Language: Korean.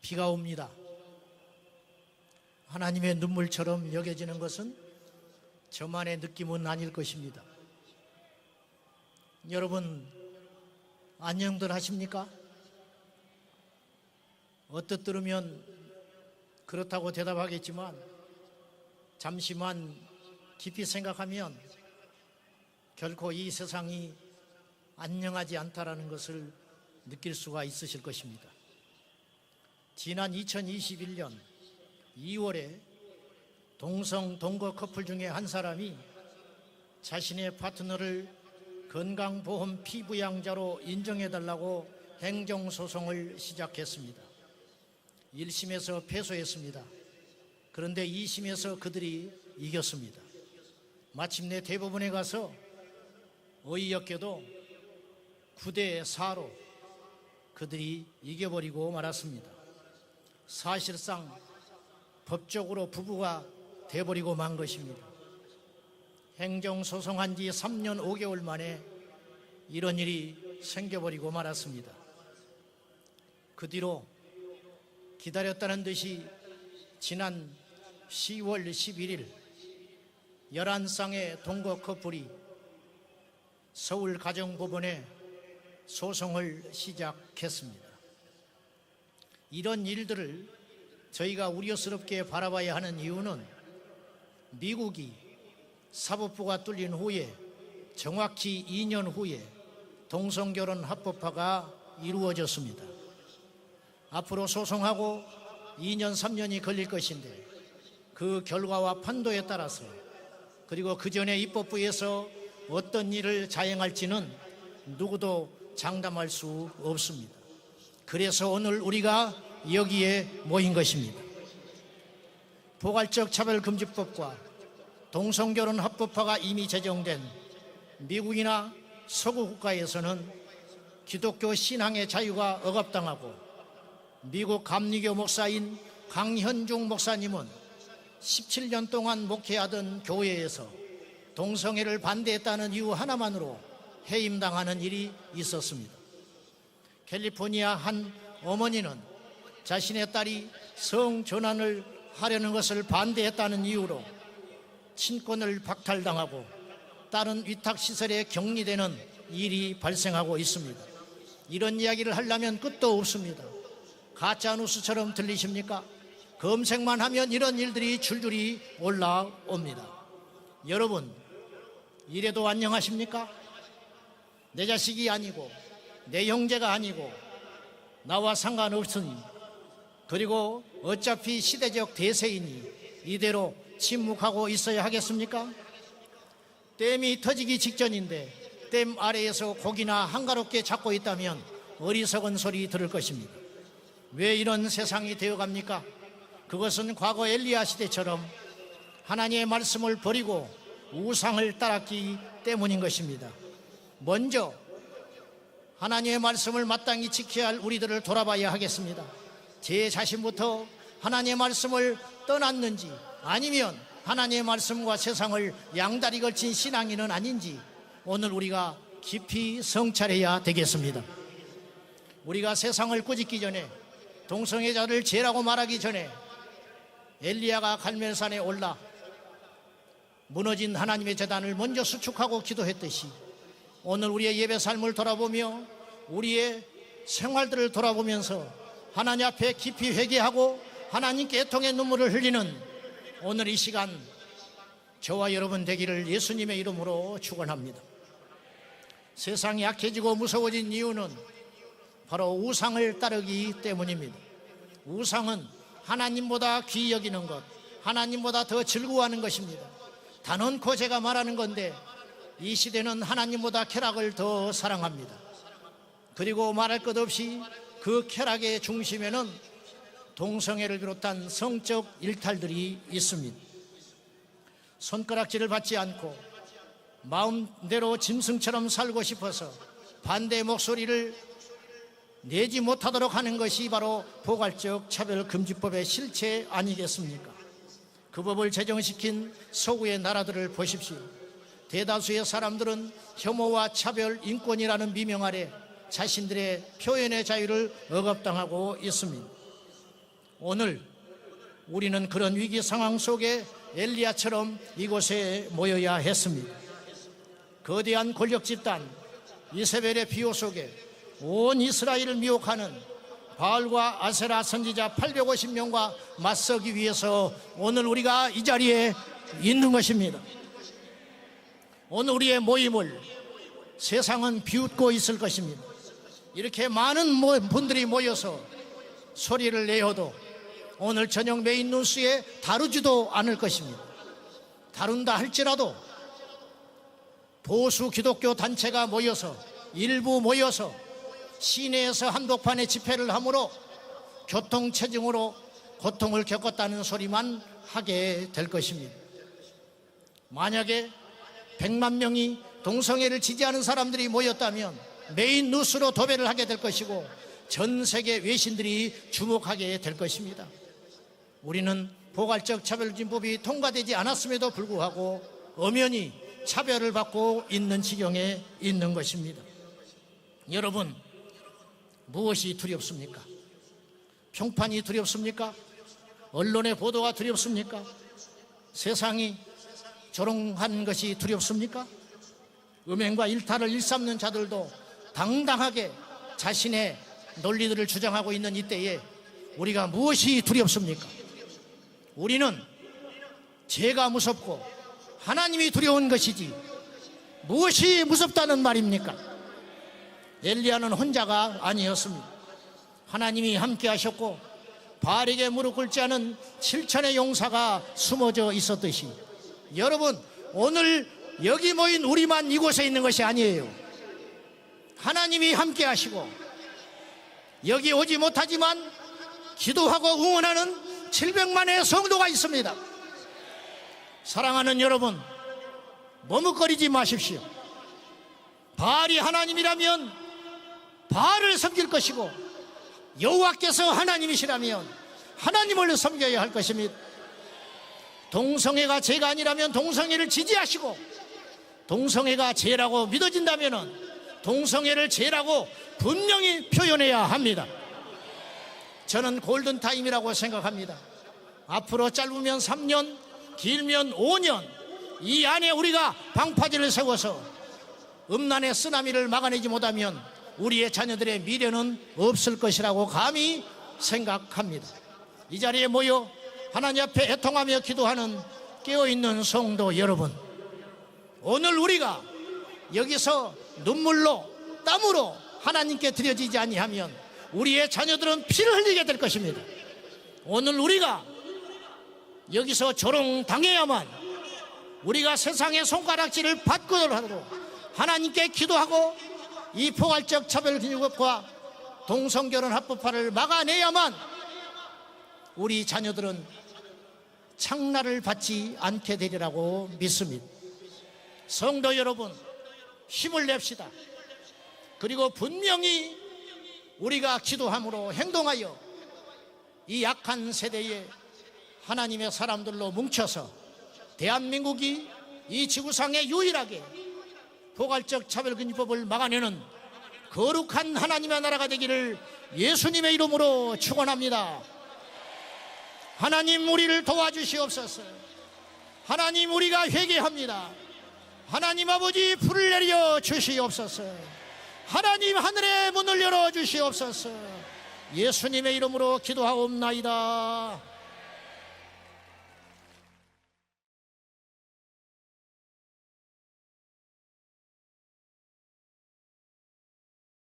비가 옵니다. 하나님의 눈물처럼 여겨지는 것은 저만의 느낌은 아닐 것입니다. 여러분, 안녕들 하십니까? 어떻들으면 그렇다고 대답하겠지만 잠시만 깊이 생각하면 결코 이 세상이 안녕하지 않다라는 것을 느낄 수가 있으실 것입니다. 지난 2021년 2월에 동거 커플 중에 한 사람이 자신의 파트너를 건강보험 피부양자로 인정해달라고 행정소송을 시작했습니다. 1심에서 패소했습니다. 그런데 2심에서 그들이 이겼습니다. 마침내 대법원에 가서 어이없게도 9대4로 그들이 이겨버리고 말았습니다. 사실상 법적으로 부부가 돼버리고 만 것입니다. 행정소송한 지 3년 5개월 만에 이런 일이 생겨버리고 말았습니다. 그 뒤로 기다렸다는 듯이 지난 10월 11일 11쌍의 동거 커플이 서울가정법원에 소송을 시작했습니다. 이런 일들을 저희가 우려스럽게 바라봐야 하는 이유는 미국이 사법부가 뚫린 후에 정확히 2년 후에 동성결혼 합법화가 이루어졌습니다. 앞으로 소송하고 2년 3년이 걸릴 것인데 그 결과와 판도에 따라서 그리고 그 전에 입법부에서 어떤 일을 자행할지는 누구도 장담할 수 없습니다. 그래서 오늘 우리가 여기에 모인 것입니다. 포괄적 차별금지법과 동성결혼 합법화가 이미 제정된 미국이나 서구 국가에서는 기독교 신앙의 자유가 억압당하고 미국 감리교 목사인 강현중 목사님은 17년 동안 목회하던 교회에서 동성애를 반대했다는 이유 하나만으로 해임당하는 일이 있었습니다. 캘리포니아 한 어머니는 자신의 딸이 성전환을 하려는 것을 반대했다는 이유로 친권을 박탈당하고 딸은 위탁시설에 격리되는 일이 발생하고 있습니다. 이런 이야기를 하려면 끝도 없습니다. 가짜뉴스처럼 들리십니까? 검색만 하면 이런 일들이 줄줄이 올라옵니다. 여러분, 이래도 안녕하십니까? 내 자식이 아니고 내 형제가 아니고 나와 상관없으니 그리고 어차피 시대적 대세이니 이대로 침묵하고 있어야 하겠습니까? 댐이 터지기 직전인데 댐 아래에서 고기나 한가롭게 잡고 있다면 어리석은 소리 들을 것입니다. 왜 이런 세상이 되어갑니까? 그것은 과거 엘리야 시대처럼 하나님의 말씀을 버리고 우상을 따랐기 때문인 것입니다. 먼저 하나님의 말씀을 마땅히 지켜야 할 우리들을 돌아봐야 하겠습니다. 제 자신부터 하나님의 말씀을 떠났는지 아니면 하나님의 말씀과 세상을 양다리 걸친 신앙인은 아닌지 오늘 우리가 깊이 성찰해야 되겠습니다. 우리가 세상을 꾸짖기 전에 동성애자를 죄라고 말하기 전에 엘리야가 갈멜산에 올라 무너진 하나님의 제단을 먼저 수축하고 기도했듯이 오늘 우리의 예배 삶을 돌아보며 우리의 생활들을 돌아보면서 하나님 앞에 깊이 회개하고 하나님께 애통의 눈물을 흘리는 오늘 이 시간 저와 여러분 되기를 예수님의 이름으로 축원합니다. 세상이 약해지고 무서워진 이유는 바로 우상을 따르기 때문입니다. 우상은 하나님보다 귀히 여기는 것, 하나님보다 더 즐거워하는 것입니다. 단언코 제가 말하는 건데 이 시대는 하나님보다 쾌락을 더 사랑합니다. 그리고 말할 것 없이 그 쾌락의 중심에는 동성애를 비롯한 성적 일탈들이 있습니다. 손가락질을 받지 않고 마음대로 짐승처럼 살고 싶어서 반대 목소리를 내지 못하도록 하는 것이 바로 포괄적 차별금지법의 실체 아니겠습니까? 그 법을 제정시킨 서구의 나라들을 보십시오. 대다수의 사람들은 혐오와 차별, 인권이라는 미명 아래 자신들의 표현의 자유를 억압당하고 있습니다. 오늘 우리는 그런 위기 상황 속에 엘리야처럼 이곳에 모여야 했습니다. 거대한 권력 집단 이세벨의 비호 속에 온 이스라엘을 미혹하는 바알과 아세라 선지자 850명과 맞서기 위해서 오늘 우리가 이 자리에 있는 것입니다. 오늘 우리의 모임을 세상은 비웃고 있을 것입니다. 이렇게 많은 분들이 모여서 소리를 내어도 오늘 저녁 메인 뉴스에 다루지도 않을 것입니다. 다룬다 할지라도 보수 기독교 단체가 모여서 일부 모여서 시내에서 한복판에 집회를 함으로 교통체증으로 고통을 겪었다는 소리만 하게 될 것입니다. 만약에 100만 명이 동성애를 지지하는 사람들이 모였다면 메인 뉴스로 도배를 하게 될 것이고 전 세계 외신들이 주목하게 될 것입니다. 우리는 포괄적 차별금지법이 통과되지 않았음에도 불구하고 엄연히 차별을 받고 있는 지경에 있는 것입니다. 여러분, 무엇이 두렵습니까? 평판이 두렵습니까? 언론의 보도가 두렵습니까? 세상이 조롱한 것이 두렵습니까? 음행과 일탈을 일삼는 자들도 당당하게 자신의 논리들을 주장하고 있는 이때에 우리가 무엇이 두렵습니까? 우리는 죄가 무섭고 하나님이 두려운 것이지 무엇이 무섭다는 말입니까? 엘리야는 혼자가 아니었습니다. 하나님이 함께 하셨고 바알에게 무릎 꿇지 않은 7천의 용사가 숨어져 있었듯이 여러분, 오늘 여기 모인 우리만 이곳에 있는 것이 아니에요. 하나님이 함께 하시고 여기 오지 못하지만 기도하고 응원하는 700만의 성도가 있습니다. 사랑하는 여러분, 머뭇거리지 마십시오. 바알이 하나님이라면 바알을 섬길 것이고 여호와께서 하나님이시라면 하나님을 섬겨야 할 것입니다. 동성애가 죄가 아니라면 동성애를 지지하시고 동성애가 죄라고 믿어진다면 동성애를 죄라고 분명히 표현해야 합니다. 저는 골든타임이라고 생각합니다. 앞으로 짧으면 3년, 길면 5년 이 안에 우리가 방파제를 세워서 음란의 쓰나미를 막아내지 못하면 우리의 자녀들의 미래는 없을 것이라고 감히 생각합니다. 이 자리에 모여 하나님 앞에 애통하며 기도하는 깨어있는 성도 여러분, 오늘 우리가 여기서 눈물로 땀으로 하나님께 드려지지 아니하면 우리의 자녀들은 피를 흘리게 될 것입니다. 오늘 우리가 여기서 조롱당해야만 우리가 세상의 손가락질을 받고라도 하나님께 기도하고 이 포괄적 차별금지법과 동성결혼 합법화를 막아내야만 우리 자녀들은 창날을 받지 않게 되리라고 믿습니다. 성도 여러분, 힘을 냅시다. 그리고 분명히 우리가 기도함으로 행동하여 이 약한 세대에 하나님의 사람들로 뭉쳐서 대한민국이 이 지구상에 유일하게 포괄적 차별금지법을 막아내는 거룩한 하나님의 나라가 되기를 예수님의 이름으로 축원합니다. 하나님, 우리를 도와주시옵소서. 하나님, 우리가 회개합니다. 하나님 아버지, 불을 내려 주시옵소서. 하나님, 하늘의 문을 열어 주시옵소서. 예수님의 이름으로 기도하옵나이다.